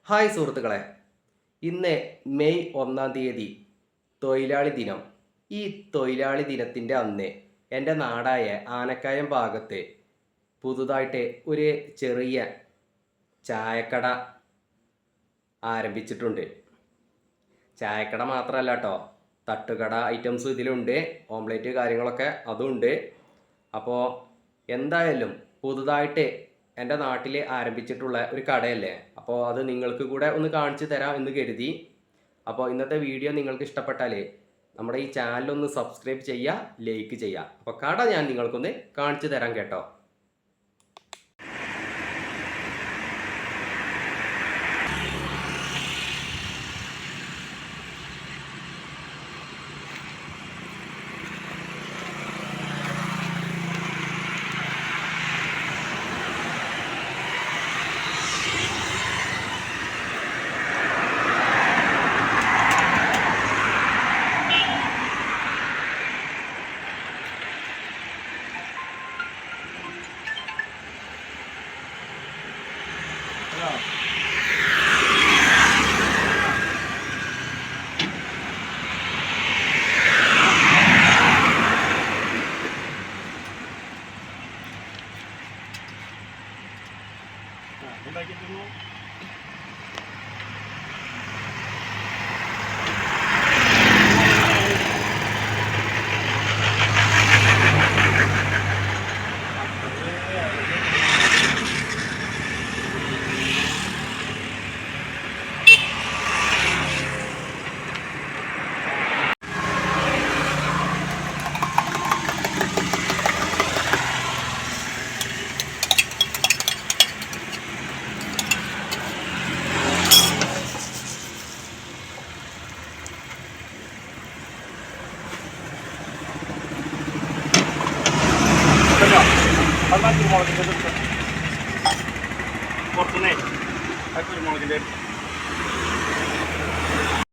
Hi സുഹൃത്തുക്കളെ, ഇന്ന് May 1-ാം തീയതി തൊഴിലാളി ദിനം. ഈ തൊഴിലാളി ദിനത്തിൻ്റെ അന്ന് എൻ്റെ നാടായ ആനക്കയം ഭാഗത്ത് പുതുതായിട്ട് ഒരു ചെറിയ ചായക്കട ആരംഭിച്ചിട്ടുണ്ട്. ചായക്കട മാത്രമല്ല കേട്ടോ, തട്ടുകട ഐറ്റംസ് ഇതിലുണ്ട്, ഓംലേറ്റ് കാര്യങ്ങളൊക്കെ അതുണ്ട്. അപ്പോൾ എന്തായാലും പുതുതായിട്ട് എൻ്റെ നാട്ടിൽ ആരംഭിച്ചിട്ടുള്ള ഒരു കടയല്ലേ, അപ്പോൾ അത് നിങ്ങൾക്ക് കൂടെ ഒന്ന് കാണിച്ചു തരാം എന്ന് കരുതി. അപ്പോൾ ഇന്നത്തെ വീഡിയോ നിങ്ങൾക്ക് ഇഷ്ടപ്പെട്ടാൽ നമ്മുടെ ഈ ചാനലൊന്ന് സബ്സ്ക്രൈബ് ചെയ്യുക, ലൈക്ക് ചെയ്യുക. അപ്പോൾ കട ഞാൻ നിങ്ങൾക്കൊന്ന് കാണിച്ചു തരാം കേട്ടോ. ഉണ്ടാക്കിയിട്ടുള്ളൂ. കുരുമുളകിൻ്റെ പുറത്തുനിന്നേ കുരുമുളകിൻ്റെ